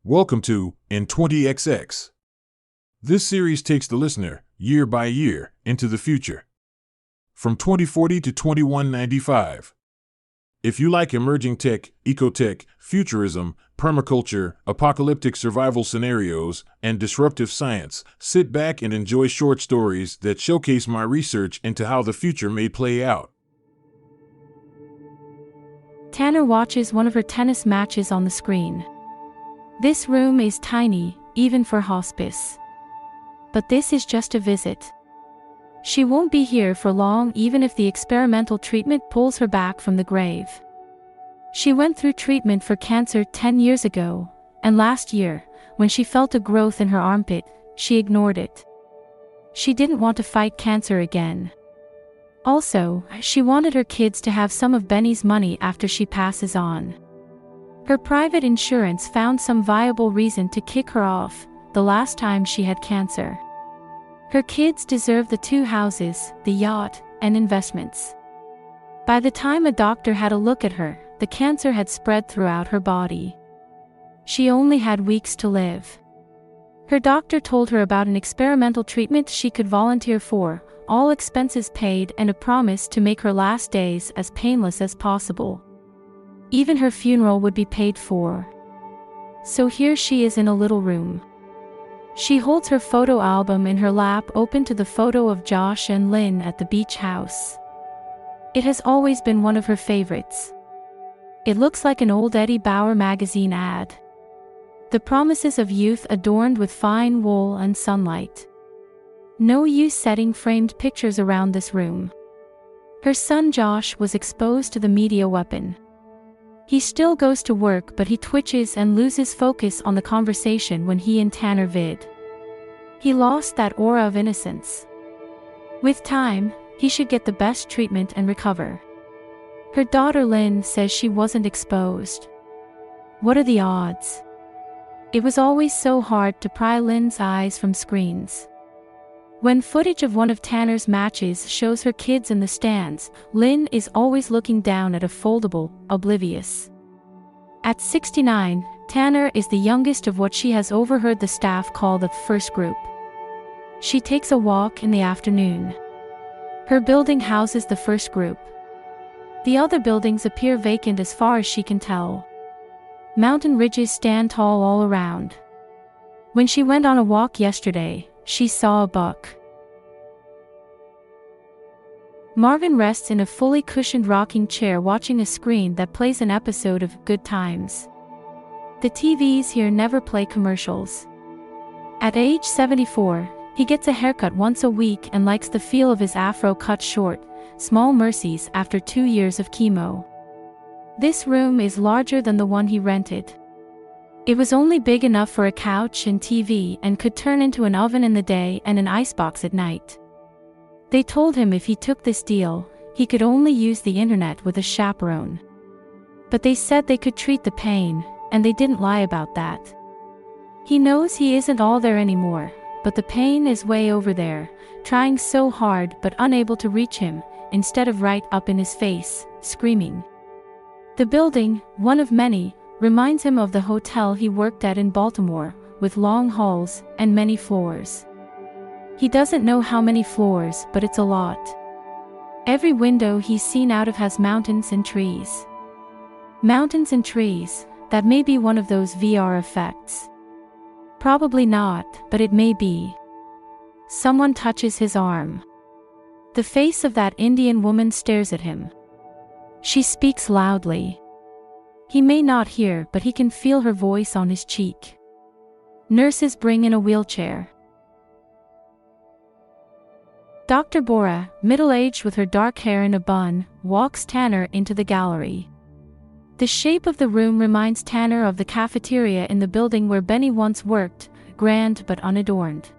Welcome to In 20XX. This series takes the listener, year by year, into the future. From 2040 to 2195. If you like emerging tech, ecotech, futurism, perma-culture, apocalyptic survival scenarios, and disruptive science, sit back and enjoy short stories that showcase my research into how the future may play out. Tanner watches one of her tennis matches on the screen. This room is tiny, even for hospice. But this is just a visit. She won't be here for long even if the experimental treatment pulls her back from the grave. She went through treatment for cancer 10 years ago, and last year, when she felt a growth in her armpit, she ignored it. She didn't want to fight cancer again. Also, she wanted her kids to have some of Benny's money after she passes on. Her private insurance found some viable reason to kick her off the last time she had cancer. Her kids deserve the 2 houses, the yacht, and investments. By the time a doctor had a look at her, the cancer had spread throughout her body. She only had weeks to live. Her doctor told her about an experimental treatment she could volunteer for, all expenses paid, and a promise to make her last days as painless as possible. Even her funeral would be paid for. So here she is in a little room. She holds her photo album in her lap, open to the photo of Josh and Lynn at the beach house. It has always been one of her favorites. It looks like an old Eddie Bauer magazine ad. The promises of youth adorned with fine wool and sunlight. No use setting framed pictures around this room. Her son Josh was exposed to the media weapon. He still goes to work, but he twitches and loses focus on the conversation when he and Tanner vid. He lost that aura of innocence. With time, he should get the best treatment and recover. Her daughter Lynn says she wasn't exposed. What are the odds? It was always so hard to pry Lynn's eyes from screens. When footage of one of Tanner's matches shows her kids in the stands, Lynn is always looking down at a foldable, oblivious. At 69, Tanner is the youngest of what she has overheard the staff call the first group. She takes a walk in the afternoon. Her building houses the first group. The other buildings appear vacant as far as she can tell. Mountain ridges stand tall all around. When she went on a walk yesterday, she saw a buck. Marvin rests in a fully cushioned rocking chair watching a screen that plays an episode of Good Times. The TVs here never play commercials. At age 74, he gets a haircut once a week and likes the feel of his afro cut short, small mercies after 2 years of chemo. This room is larger than the one he rented. It was only big enough for a couch and TV and could turn into an oven in the day and an icebox at night. They told him if he took this deal, he could only use the internet with a chaperone. But they said they could treat the pain, and they didn't lie about that. He knows he isn't all there anymore, but the pain is way over there, trying so hard but unable to reach him, instead of right up in his face, screaming. The building, one of many, reminds him of the hotel he worked at in Baltimore, with long halls and many floors. He doesn't know how many floors, but it's a lot. Every window he's seen out of has mountains and trees. Mountains and trees, that may be one of those VR effects. Probably not, but it may be. Someone touches his arm. The face of that Indian woman stares at him. She speaks loudly. He may not hear, but he can feel her voice on his cheek. Nurses bring in a wheelchair. Dr. Bora, middle-aged with her dark hair in a bun, walks Tanner into the gallery. The shape of the room reminds Tanner of the cafeteria in the building where Benny once worked, grand but unadorned.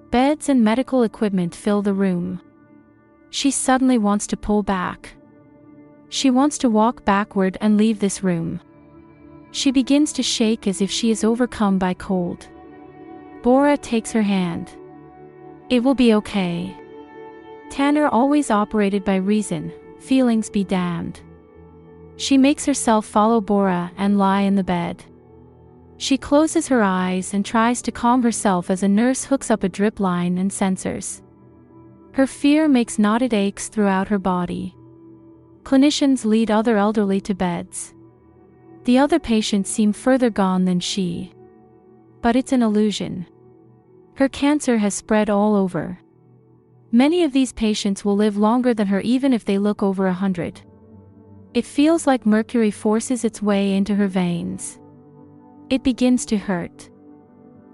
Beds and medical equipment fill the room. She suddenly wants to pull back. She wants to walk backward and leave this room. She begins to shake as if she is overcome by cold. Bora takes her hand. It will be okay. Tanner always operated by reason, feelings be damned. She makes herself follow Bora and lie in the bed. She closes her eyes and tries to calm herself as a nurse hooks up a drip line and sensors. Her fear makes knotted aches throughout her body. Clinicians lead other elderly to beds. The other patients seem further gone than she. But it's an illusion. Her cancer has spread all over. Many of these patients will live longer than her even if they look over 100. It feels like mercury forces its way into her veins. It begins to hurt.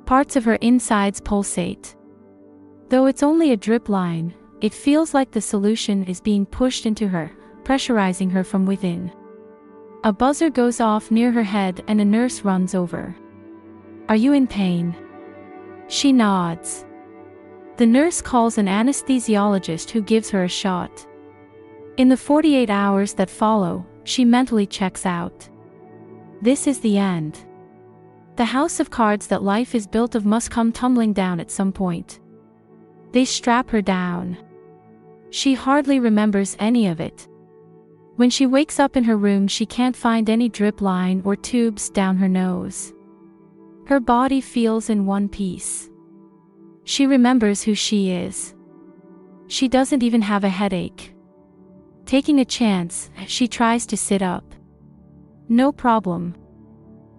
Parts of her insides pulsate. Though it's only a drip line, it feels like the solution is being pushed into her, pressurizing her from within. A buzzer goes off near her head and a nurse runs over. "Are you in pain?" She nods. The nurse calls an anesthesiologist who gives her a shot. In the 48 hours that follow, she mentally checks out. This is the end. The house of cards that life is built of must come tumbling down at some point. They strap her down. She hardly remembers any of it. When she wakes up in her room, she can't find any drip line or tubes down her nose. Her body feels in one piece. She remembers who she is. She doesn't even have a headache. Taking a chance, she tries to sit up. No problem.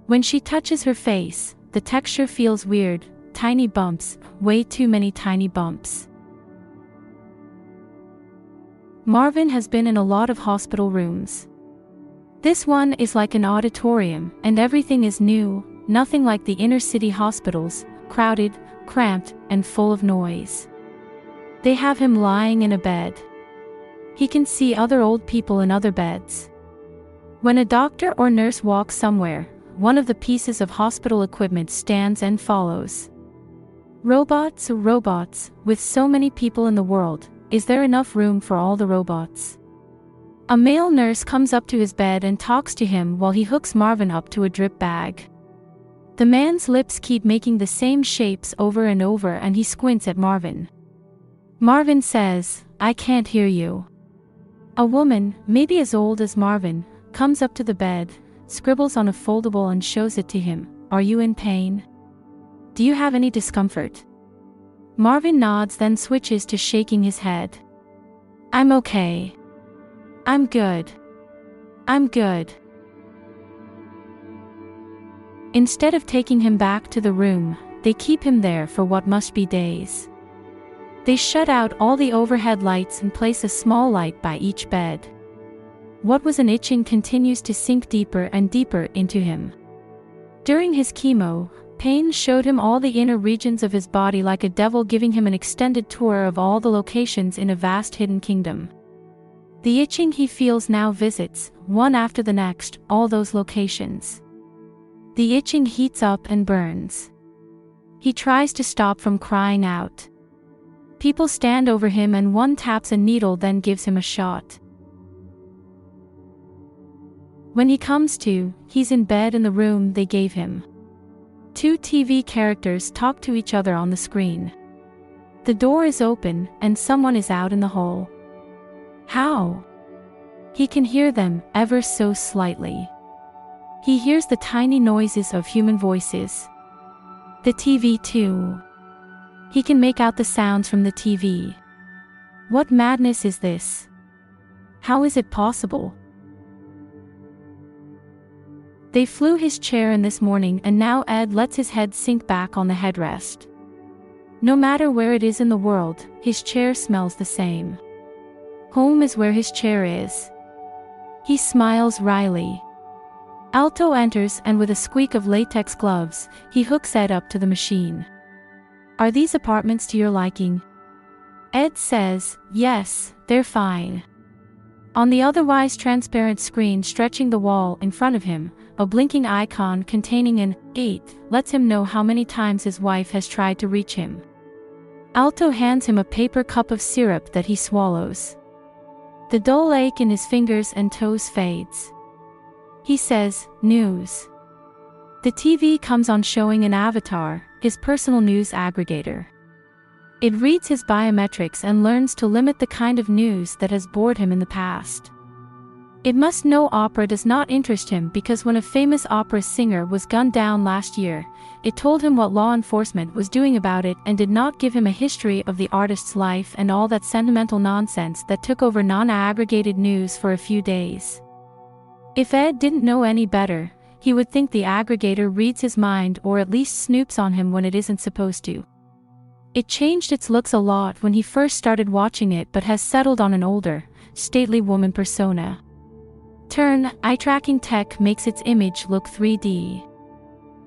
When she touches her face, the texture feels weird, tiny bumps, way too many tiny bumps. Marvin has been in a lot of hospital rooms. This one is like an auditorium, and everything is new, nothing like the inner city hospitals, crowded, cramped, and full of noise. They have him lying in a bed. He can see other old people in other beds. When a doctor or nurse walks somewhere, one of the pieces of hospital equipment stands and follows. Robots, with so many people in the world, is there enough room for all the robots? A male nurse comes up to his bed and talks to him while he hooks Marvin up to a drip bag. The man's lips keep making the same shapes over and over and he squints at Marvin. Marvin says, "I can't hear you." A woman, maybe as old as Marvin, comes up to the bed, scribbles on a foldable and shows it to him. "Are you in pain? Do you have any discomfort?" Marvin nods, then switches to shaking his head. "I'm okay. I'm good. I'm good." Instead of taking him back to the room, they keep him there for what must be days. They shut out all the overhead lights and place a small light by each bed. What was an itching continues to sink deeper and deeper into him. During his chemo, pain showed him all the inner regions of his body like a devil giving him an extended tour of all the locations in a vast hidden kingdom. The itching he feels now visits, one after the next, all those locations. The itching heats up and burns. He tries to stop from crying out. People stand over him and one taps a needle, then gives him a shot. When he comes to, he's in bed in the room they gave him. Two TV characters talk to each other on the screen. The door is open and someone is out in the hall. How? He can hear them, ever so slightly. He hears the tiny noises of human voices. The TV too. He can make out the sounds from the TV. What madness is this? How is it possible? They flew his chair in this morning and now Ed lets his head sink back on the headrest. No matter where it is in the world, his chair smells the same. Home is where his chair is. He smiles wryly. Alto enters and with a squeak of latex gloves, he hooks Ed up to the machine. "Are these apartments to your liking?" Ed says, "Yes, they're fine." On the otherwise transparent screen stretching the wall in front of him, a blinking icon containing an 8 lets him know how many times his wife has tried to reach him. Alto hands him a paper cup of syrup that he swallows. The dull ache in his fingers and toes fades. He says, "News." The TV comes on showing an avatar, his personal news aggregator. It reads his biometrics and learns to limit the kind of news that has bored him in the past. It must know opera does not interest him because when a famous opera singer was gunned down last year, it told him what law enforcement was doing about it and did not give him a history of the artist's life and all that sentimental nonsense that took over non-aggregated news for a few days. If Ed didn't know any better, he would think the aggregator reads his mind or at least snoops on him when it isn't supposed to. It changed its looks a lot when he first started watching it but has settled on an older, stately woman persona. Eye-tracking tech makes its image look 3D.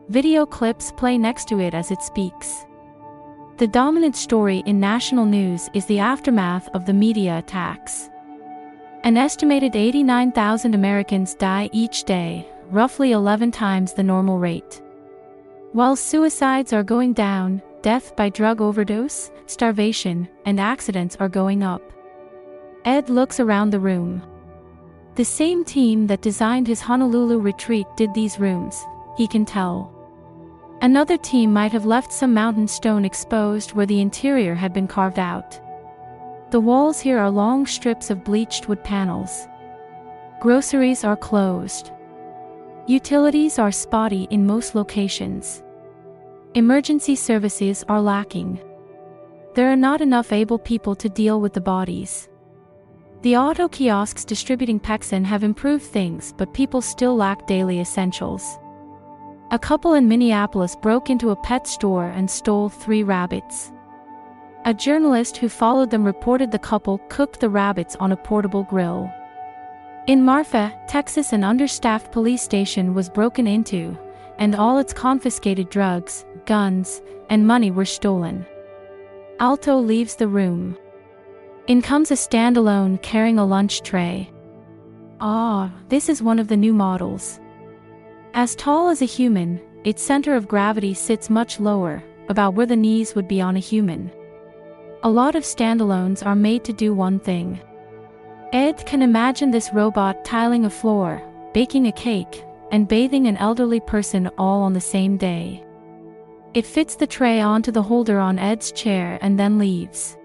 Video clips play next to it as it speaks. The dominant story in national news is the aftermath of the media attacks. An estimated 89,000 Americans die each day, roughly 11 times the normal rate. While suicides are going down, death by drug overdose, starvation, and accidents are going up. Ed looks around the room. The same team that designed his Honolulu retreat did these rooms, he can tell. Another team might have left some mountain stone exposed where the interior had been carved out. The walls here are long strips of bleached wood panels. Groceries are closed. Utilities are spotty in most locations. Emergency services are lacking. There are not enough able people to deal with the bodies. The auto kiosks distributing Pexin have improved things, but people still lack daily essentials. A couple in Minneapolis broke into a pet store and stole 3 rabbits. A journalist who followed them reported the couple cooked the rabbits on a portable grill. In Marfa, Texas, an understaffed police station was broken into, and all its confiscated drugs, guns, and money were stolen. Alto leaves the room. In comes a standalone carrying a lunch tray. This is one of the new models. As tall as a human, its center of gravity sits much lower, about where the knees would be on a human. A lot of standalones are made to do one thing. Ed can imagine this robot tiling a floor, baking a cake, and bathing an elderly person all on the same day. It fits the tray onto the holder on Ed's chair and then leaves.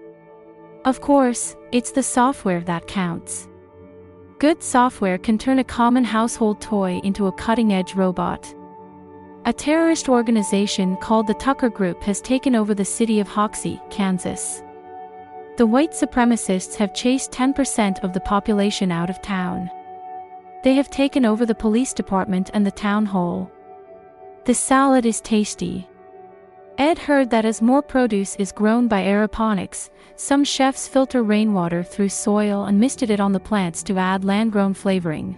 Of course, it's the software that counts. Good software can turn a common household toy into a cutting-edge robot. A terrorist organization called the Tucker Group has taken over the city of Hoxie, Kansas. The white supremacists have chased 10% of the population out of town. They have taken over the police department and the town hall. The salad is tasty. Ed heard that as more produce is grown by aeroponics, some chefs filter rainwater through soil and misted it on the plants to add land-grown flavoring.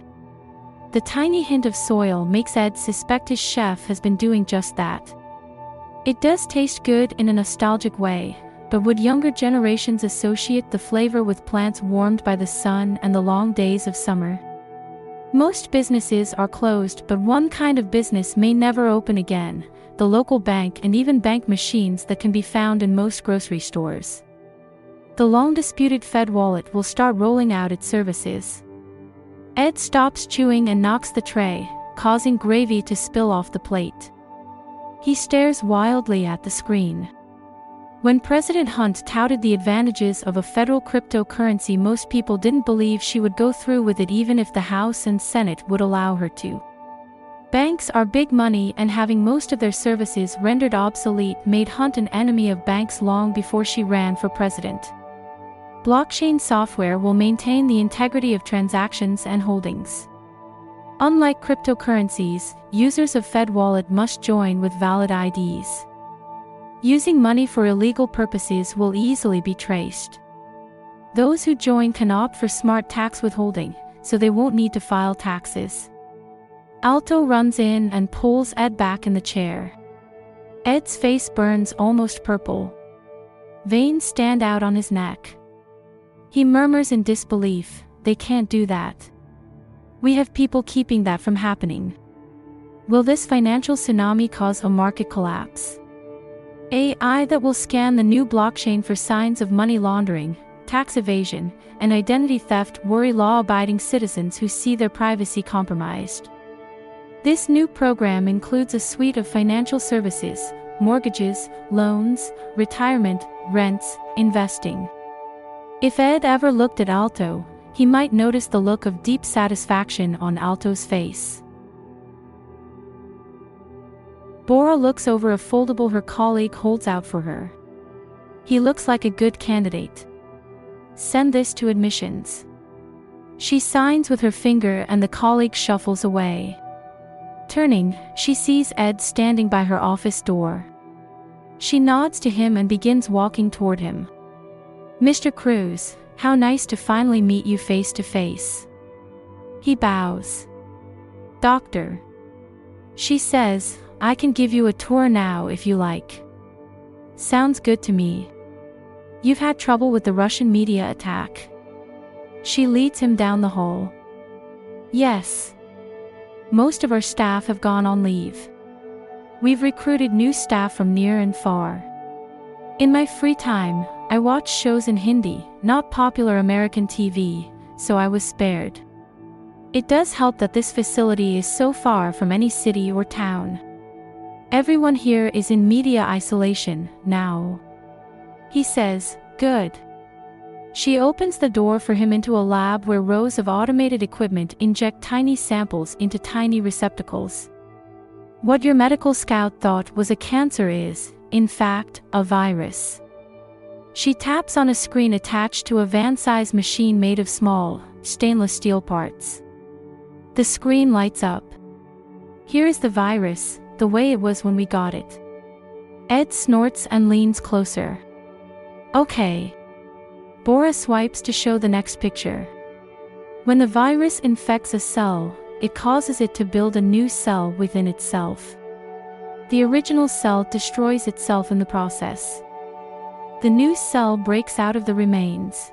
The tiny hint of soil makes Ed suspect his chef has been doing just that. It does taste good in a nostalgic way, but would younger generations associate the flavor with plants warmed by the sun and the long days of summer? Most businesses are closed, but one kind of business may never open again: the local bank and even bank machines that can be found in most grocery stores. The long-disputed Fed wallet will start rolling out its services. Ed stops chewing and knocks the tray, causing gravy to spill off the plate. He stares wildly at the screen. When President Hunt touted the advantages of a federal cryptocurrency, most people didn't believe she would go through with it even if the House and Senate would allow her to. Banks are big money, and having most of their services rendered obsolete made Hunt an enemy of banks long before she ran for president. Blockchain software will maintain the integrity of transactions and holdings. Unlike cryptocurrencies, users of Fed Wallet must join with valid IDs. Using money for illegal purposes will easily be traced. Those who join can opt for smart tax withholding, so they won't need to file taxes. Alto runs in and pulls Ed back in the chair. Ed's face burns almost purple. Veins stand out on his neck. He murmurs in disbelief, "They can't do that. We have people keeping that from happening. Will this financial tsunami cause a market collapse? AI that will scan the new blockchain for signs of money laundering, tax evasion, and identity theft worry law-abiding citizens who see their privacy compromised." This new program includes a suite of financial services: mortgages, loans, retirement, rents, investing. If Ed ever looked at Alto, he might notice the look of deep satisfaction on Alto's face. Bora looks over a foldable her colleague holds out for her. He looks like a good candidate. Send this to admissions. She signs with her finger and the colleague shuffles away. Turning, she sees Ed standing by her office door. She nods to him and begins walking toward him. "Mr. Cruz, how nice to finally meet you face to face." He bows. "Doctor," she says, "I can give you a tour now if you like." "Sounds good to me. You've had trouble with the Russian media attack." She leads him down the hall. "Yes. Most of our staff have gone on leave. We've recruited new staff from near and far. In my free time, I watch shows in Hindi, not popular American TV, so I was spared. It does help that this facility is so far from any city or town. Everyone here is in media isolation now." He says, "Good." She opens the door for him into a lab where rows of automated equipment inject tiny samples into tiny receptacles. What your medical scout thought was a cancer is, in fact, a virus. She taps on a screen attached to a van-sized machine made of small, stainless steel parts. The screen lights up. "Here is the virus, the way it was when we got it." Ed snorts and leans closer. "Okay." Bora swipes to show the next picture. When the virus infects a cell, it causes it to build a new cell within itself. The original cell destroys itself in the process. The new cell breaks out of the remains.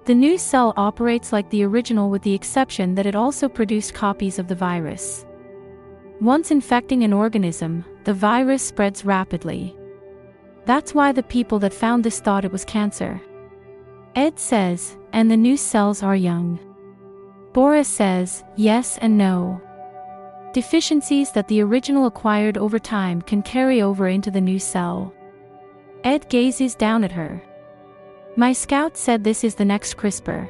The new cell operates like the original with the exception that it also produced copies of the virus. Once infecting an organism, the virus spreads rapidly. That's why the people that found this thought it was cancer. Ed says, "And the new cells are young." Bora says, "Yes and no. Deficiencies that the original acquired over time can carry over into the new cell." Ed gazes down at her. "My scout said this is the next CRISPR."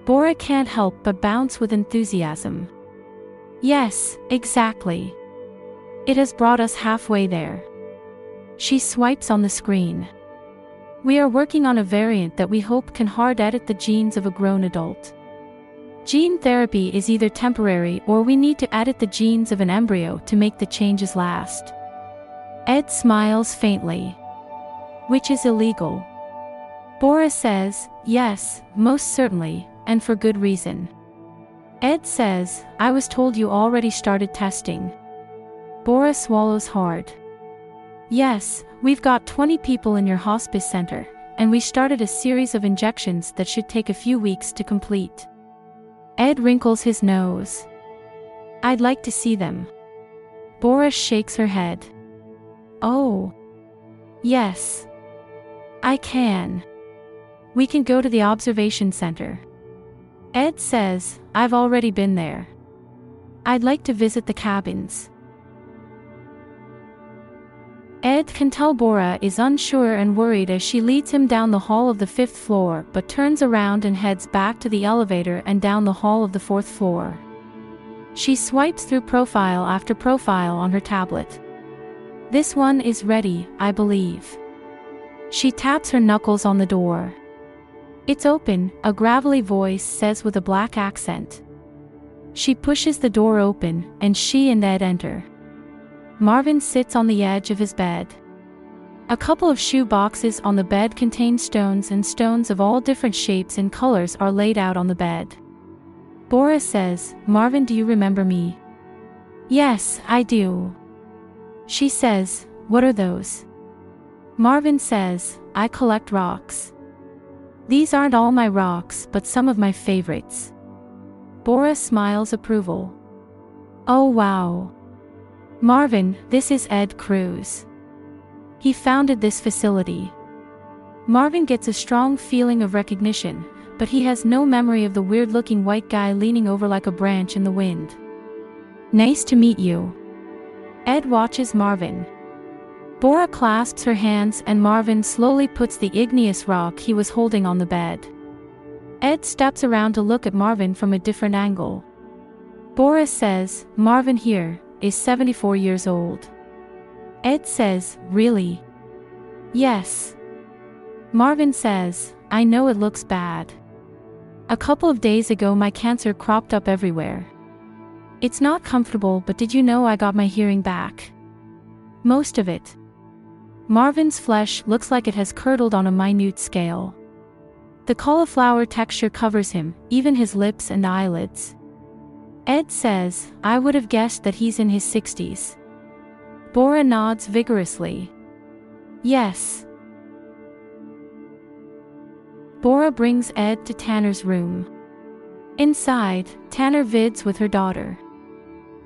Bora can't help but bounce with enthusiasm. "Yes, exactly. It has brought us halfway there." She swipes on the screen. "We are working on a variant that we hope can hard edit the genes of a grown adult. Gene therapy is either temporary or we need to edit the genes of an embryo to make the changes last." Ed smiles faintly. "Which is illegal." Bora says, "Yes, most certainly, and for good reason." Ed says, "I was told you already started testing." Bora swallows hard. "Yes, we've got 20 people in your hospice center, and we started a series of injections that should take a few weeks to complete." Ed wrinkles his nose. "I'd like to see them." Bora shakes her head. "Oh. Yes. I can. We can go to the observation center." Ed says, "I've already been there. I'd like to visit the cabins." Ed can tell Bora is unsure and worried as she leads him down the hall of the 5th floor but turns around and heads back to the elevator and down the hall of the 4th floor. She swipes through profile after profile on her tablet. "This one is ready, I believe." She taps her knuckles on the door. "It's open," a gravelly voice says with a black accent. She pushes the door open, and she and Ed enter. Marvin sits on the edge of his bed. A couple of shoe boxes on the bed contain stones, and stones of all different shapes and colors are laid out on the bed. Bora says, "Marvin, do you remember me?" "Yes, I do." She says, "What are those?" Marvin says, "I collect rocks. These aren't all my rocks, but some of my favorites." Bora smiles approval. "Oh wow. Marvin, this is Ed Cruz. He founded this facility." Marvin gets a strong feeling of recognition, but he has no memory of the weird-looking white guy leaning over like a branch in the wind. "Nice to meet you." Ed watches Marvin. Bora clasps her hands and Marvin slowly puts the igneous rock he was holding on the bed. Ed steps around to look at Marvin from a different angle. Bora says, Marvin here is 74 years old. Ed says, really? Yes. Marvin says, I know it looks bad. A couple of days ago my cancer cropped up everywhere. It's not comfortable, but did you know I got my hearing back? Most of it. Marvin's flesh looks like it has curdled on a minute scale. The cauliflower texture covers him, even his lips and eyelids. Ed says, I would have guessed that he's in his 60s. Bora nods vigorously. Yes. Bora brings Ed to Tanner's room. Inside, Tanner vids with her daughter.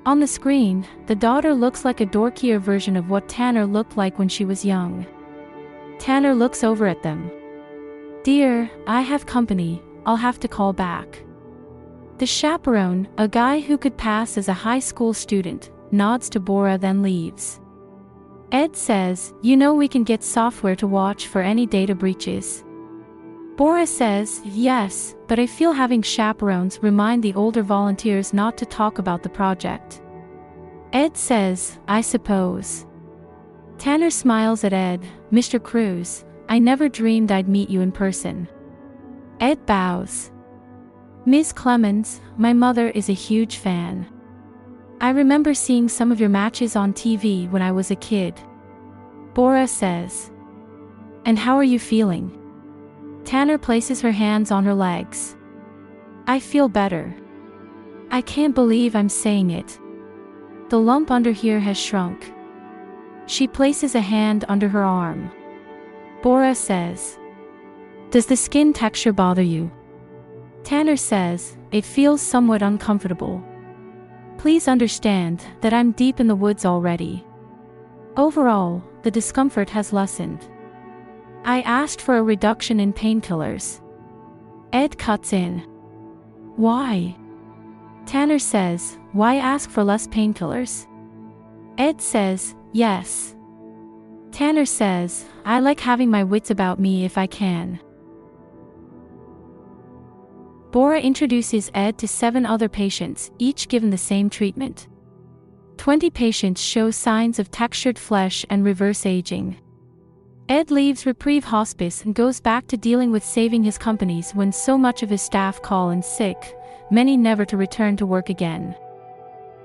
On the screen, the daughter looks like a dorkier version of what Tanner looked like when she was young. Tanner looks over at them. Dear, I have company, I'll have to call back. The chaperone, a guy who could pass as a high school student, nods to Bora then leaves. Ed says, you know we can get software to watch for any data breaches. Bora says, yes, but I feel having chaperones remind the older volunteers not to talk about the project. Ed says, I suppose. Tanner smiles at Ed, Mr. Cruz, I never dreamed I'd meet you in person. Ed bows. Ms. Clemens, my mother is a huge fan. I remember seeing some of your matches on TV when I was a kid. Bora says. And how are you feeling? Tanner places her hands on her legs. I feel better. I can't believe I'm saying it. The lump under here has shrunk. She places a hand under her arm. Bora says. Does the skin texture bother you? Tanner says, it feels somewhat uncomfortable. Please understand that I'm deep in the woods already. Overall, the discomfort has lessened. I asked for a reduction in painkillers. Ed cuts in. Why? Tanner says, why ask for less painkillers? Ed says, yes. Tanner says, I like having my wits about me if I can. Bora introduces Ed to 7 other patients, each given the same treatment. 20 patients show signs of textured flesh and reverse aging. Ed leaves Reprieve Hospice and goes back to dealing with saving his companies when so much of his staff call in sick, many never to return to work again.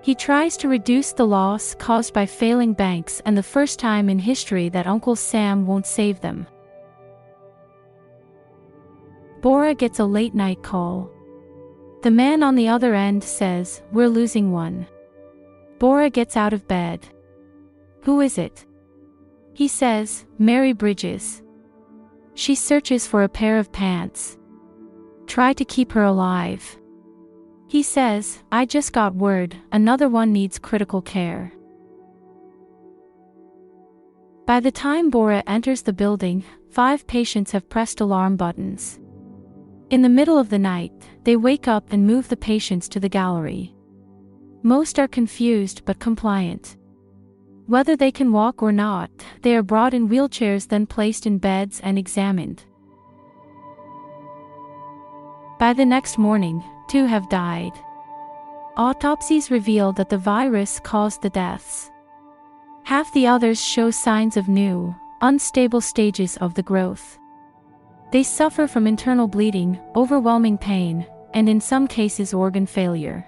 He tries to reduce the loss caused by failing banks and the first time in history that Uncle Sam won't save them. Bora gets a late-night call. The man on the other end says, we're losing one. Bora gets out of bed. Who is it? He says, Mary Bridges. She searches for a pair of pants. Try to keep her alive. He says, I just got word, another one needs critical care. By the time Bora enters the building, 5 patients have pressed alarm buttons. In the middle of the night, they wake up and move the patients to the gallery. Most are confused but compliant. Whether they can walk or not, they are brought in wheelchairs then placed in beds and examined. By the next morning, 2 have died. Autopsies reveal that the virus caused the deaths. Half the others show signs of new, unstable stages of the growth. They suffer from internal bleeding, overwhelming pain, and in some cases organ failure.